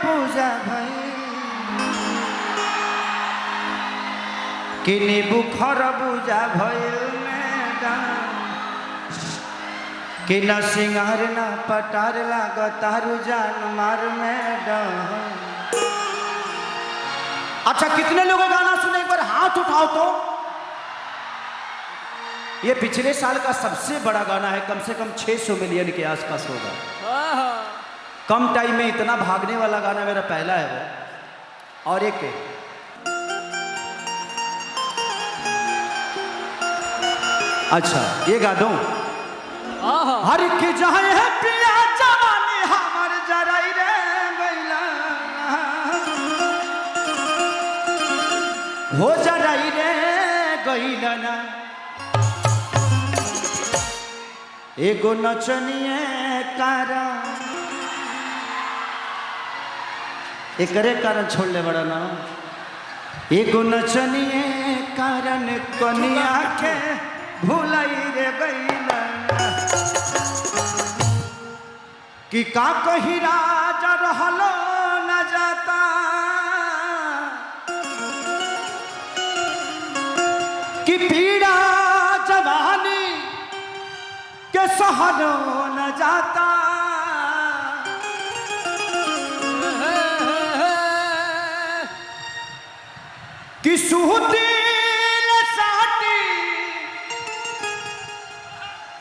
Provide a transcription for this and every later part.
पूजा भई किनी बुखर पूजा भइल कि न सिंगार न पटार लागतारू जान मार मैडम। अच्छा कितने लोग गाना सुने एक बार हाथ उठाओ तो। ये पिछले साल का सबसे बड़ा गाना है, कम से कम 600 मिलियन के आसपास होगा। कम टाइम में इतना भागने वाला गाना मेरा पहला है वो। और एक अच्छा ये गा दूं। हर की जाए है पिया जवानी हमर जराई रे गइला हो जराई रे गइला ना एगो नचनिए कारण एकरे कारण छोड़ ले बड़ा ना एगो नचनिए कारण कनिया के भुलाई रे गइला कि का कही राजा रहलो न जाता कि पीड़ा जवानी के सहलो न जाता कि सुहती साटी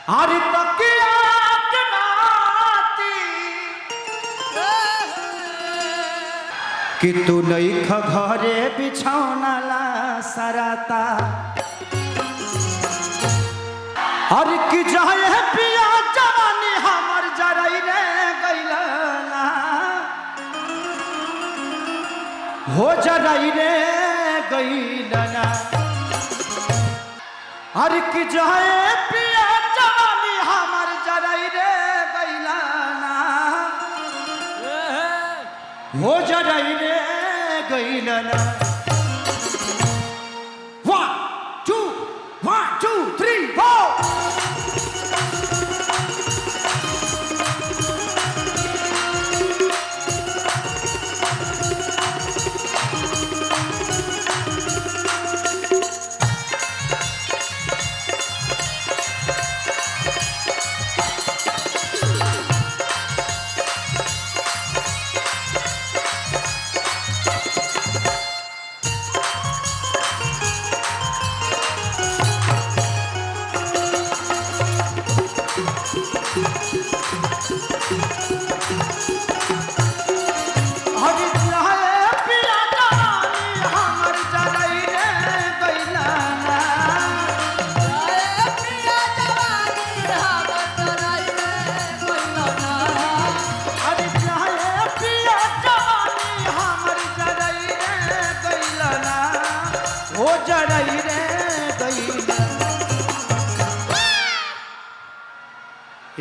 हर तकिया कि तू नहीं घरे बिछौना ला सराता और कि जाए पिया जवानी हमर जराई रे गइला हो जराई रे गइला और कि जाए पिया जवानी हमर जराई रे गइला हो जराई रे गइला ना। 1 2 1 2 3 4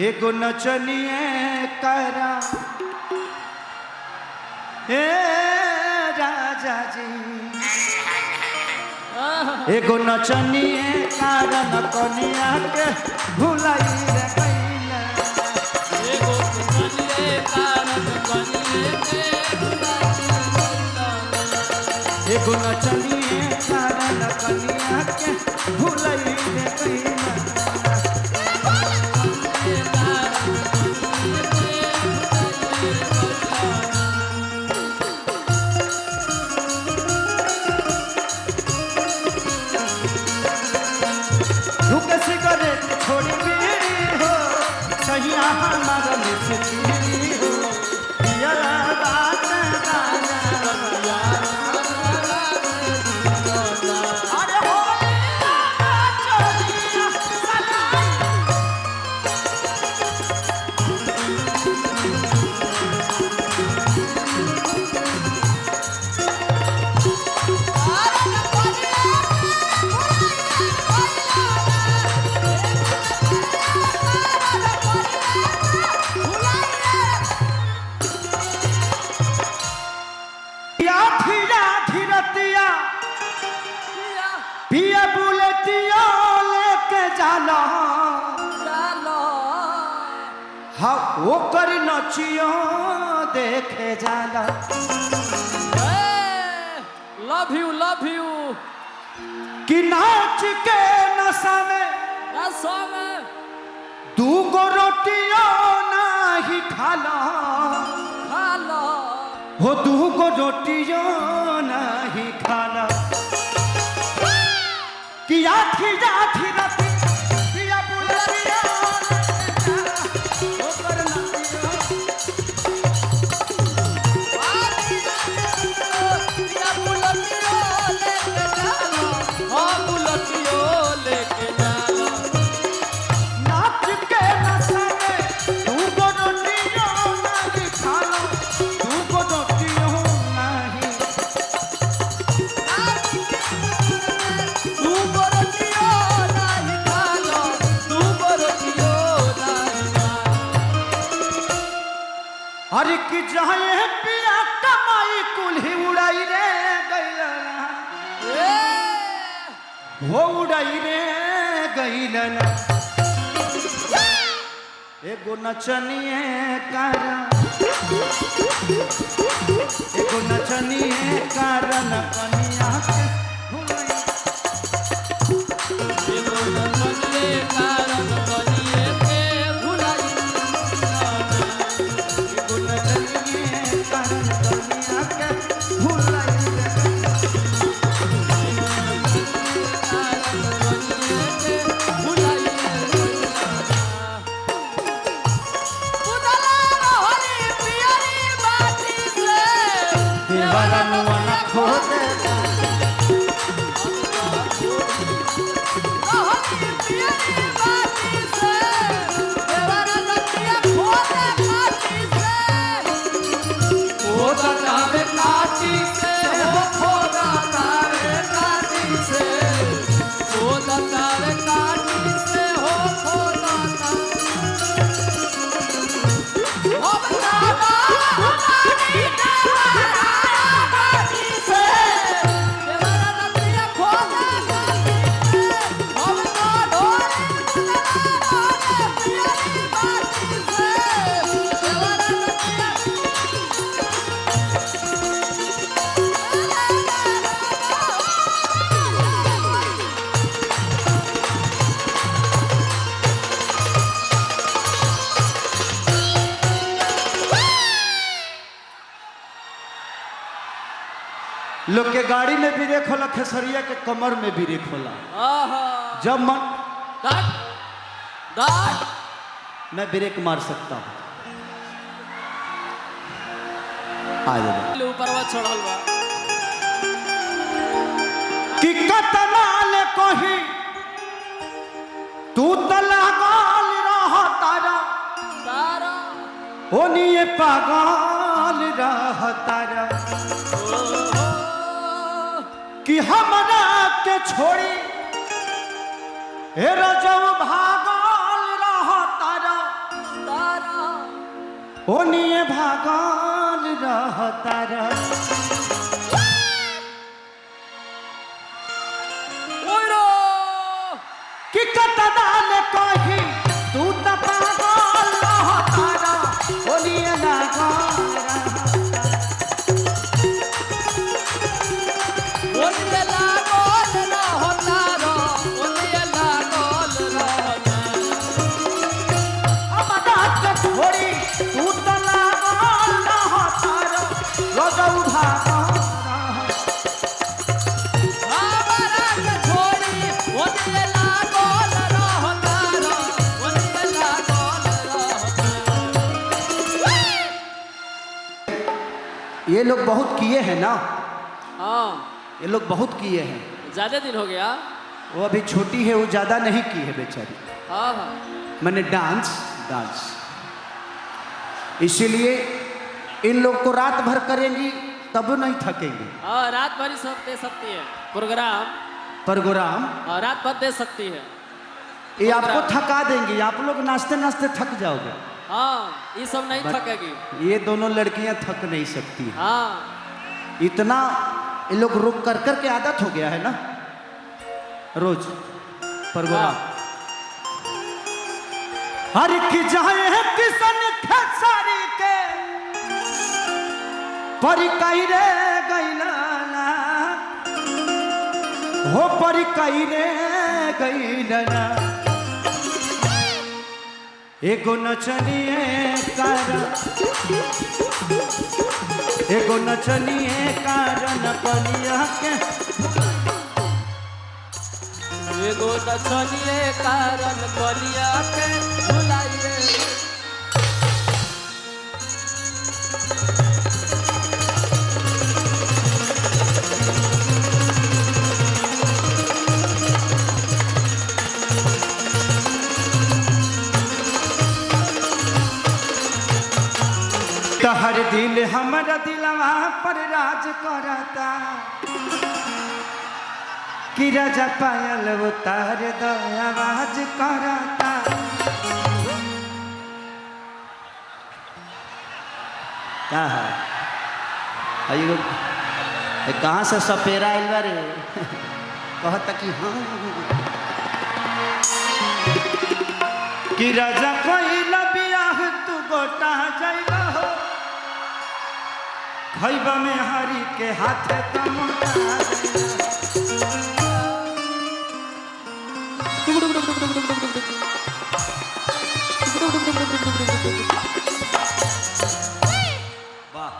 एगो नचनिए करा हे राजा जी एगो नचनिए कारण कनिया के भुलाई रे गइला एगो नचनिए कारण कनिया के भुलाई एगो नचनिए कारण कनिया के भुलाई रे गइला छोड़ी बीड़ी हो सहिया हमारा मिसरी हो पिया बात अरे हो पिया बुलेटिया लेके जाना हाँ वो कर नचियो देखे जाला। Love you love you. कि नाच के नशा में दूगो रोटियों नहीं खाला, खाला हो दूगो रोटियों नहीं खाला। कि आखी जाठी राती पिया बुलरिया ओ करना पिया बुलटियो लेके जालो, हाँ बुलटियो लेके जालो। नाच के नशा में दूगो रोटियों नहीं खाला, दूगो रोटियों नहीं। तू बरतियो नहीं खालो, तू बरतियो नहीं खालो। अरे कि जाए पिया कमाई कुल्ही उड़ाई रे गैलना, हो उड़ाई रे गैलना। एगो नचनिए कारण, एगो नचनिए कारण कनिया के भुलई। एगो नचनिए कारण कनिए के भुलाई। एगो नचनिए कारण कनिया के भुलई रे। देवरा नुआ खो देता, लोग के गाड़ी में भी रेख होला, खेसरिया के कमर में भी रेख होला। जब मन मैं ब्रेक मार सकता हूँ। आ जाओ ऊपर चढ़ल बा कि कतना ले कही तू तला गाल रह तारा, तारा होनिए पागल रह तारा। कि हमरा के छोड़ी हे रजब भागल रह तारा, तारा होनिए भागल रह तारा। कि कतना ले कही तू त पागल रह तारा, होनिए लागल रह। ये लोग बहुत किए हैं ना, हाँ ये लोग बहुत किए हैं। ज्यादा दिन हो गया। वो अभी छोटी है, वो ज्यादा नहीं की है बेचारी। हाँ हाँ मैंने डांस इसीलिए इन लोग को रात भर करेंगी तब नहीं थकेंगे। हाँ रात भर ही सब दे सकती है प्रोग्राम हाँ रात भर दे सकती है। ये आपको थका देंगी, आप लोग नाचते नाचते थक जाओगे। हाँ ये सब नहीं थकेगी। ये दोनों लड़कियां थक नहीं सकती हैं। हाँ इतना ये लोग रुक कर के आदत हो गया है ना, रोज प्रोग्राम। हर की जाए है किसन खेसारी के परी कही रे गैला हो परी कही रे गैला एगो नचनिए कारण एगो नचनिए कारण कलिया के एगो नचनिए कारण कलिया के भुलाइए तहर दिल हमरा दिलवा पर राज करता कि राजा पायल उतार दो आवाज करता क्या है अयो कहाँ से सपेरा आइल बा रे कहता कि हाँ कि राजा कोई बियाह तू गोटा जाइबा हो खैबा में हरी के हाथ कमोटा वाह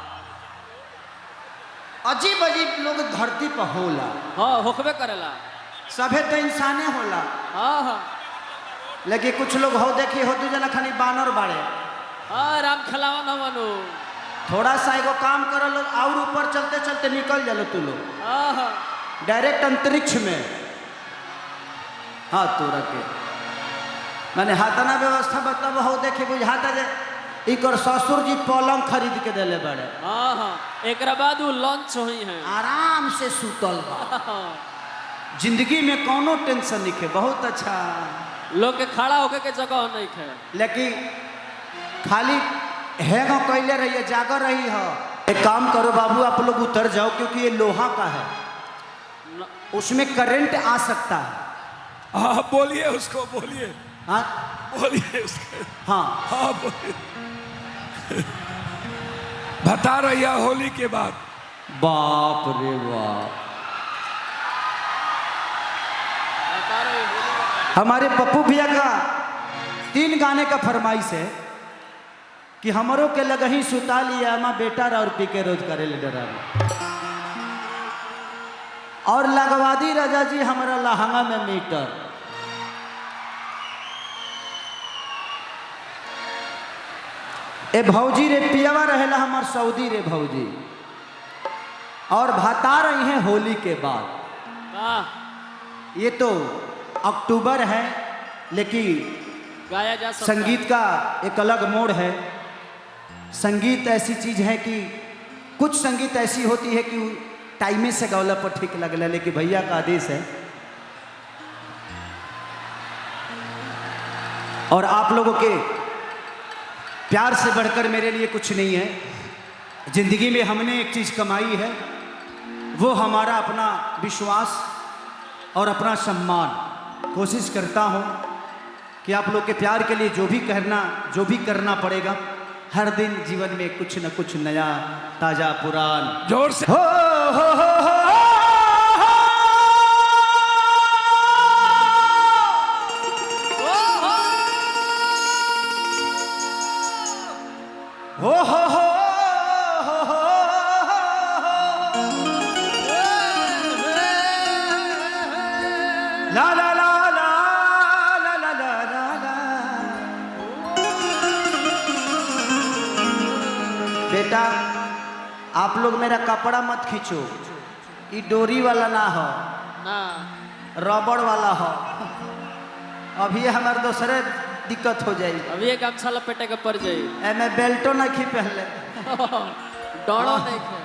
अजीब अजीब लोग धरती पर होला। हाँ होकबे करेला सभे तो इंसाने होला। हाँ हाँ लेकिन कुछ लोग हो देखी हो जना खाली बानर बाड़े। हाँ राम खिलावन हो मनु थोड़ा सा एगो काम कर लो और ऊपर चलते चलते निकल जालो तू लोग हाँ हाँ डायरेक्ट अंतरिक्ष में। हाँ तोरा के मैंने हाथना व्यवस्था मतलब हो देखे बुझाता जे इकर ससुर जी पलंग खरीद के देले बड़े। हाँ हाँ एक बाद वो लॉन्च हुई है आराम से सुतल बा जिंदगी में कोनो टेंशन नहीं है। बहुत अच्छा लोग के खड़ा होके के जगह नहीं है लेकिन खाली हैंग कैले रहिए जागर रही हो। एक काम करो बाबू आप लोग उतर जाओ क्योंकि ये लोहा का है उसमें करंट आ सकता है। हाँ बोलिए उसको बोलिए। हाँ बोलिए उसको। हाँ हाँ बोलिए। बता रही है होली के बाद। बाप रे बाप हमारे पप्पू भैया का 3 गाने का फरमाइश है कि हमरों के लगही सुता लिया माँ बेटा और पी के रोज करे ले डरा और लगवा दी राजा जी हमारा लहंगा में मीटर। ए भौजी रे पियावा रहेला हमार सऊदी रे भौजी और भाता रही हैं होली के बाद। ये तो अक्टूबर है लेकिन गाया जा सकता संगीत का एक अलग मोड़ है। संगीत ऐसी चीज है कि कुछ संगीत ऐसी होती है कि टाइमे से गौला पर ठीक लगला लेकिन भैया का आदेश है। और आप लोगों के प्यार से बढ़कर मेरे लिए कुछ नहीं है। जिंदगी में हमने एक चीज कमाई है वो हमारा अपना विश्वास और अपना सम्मान। कोशिश करता हूँ कि आप लोग के प्यार के लिए जो भी करना पड़ेगा हर दिन जीवन में कुछ न कुछ नया ताजा पुरान जोर से हो ला ला ला ला ला ला ला ला ला। बेटा आप लोग मेरा कपड़ा मत खींचो ये डोरी वाला ना हो ना रबड़ वाला हो। अभी हमारे दूसरे दिक्कत हो जाए। अभी एक गमछा लपेटे के पड़ जाई एमे बेल्टो नहीं पहले डरो नहीं है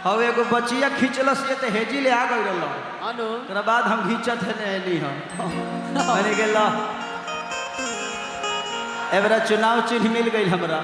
अब एगो बचिया खींचलस ये तो हेजी ले आ गई रहा अनु ओकरा बाद हम घींचत है नहीं हम मैंने गेल एबरा चुनाव चिन्ह मिल गई हमरा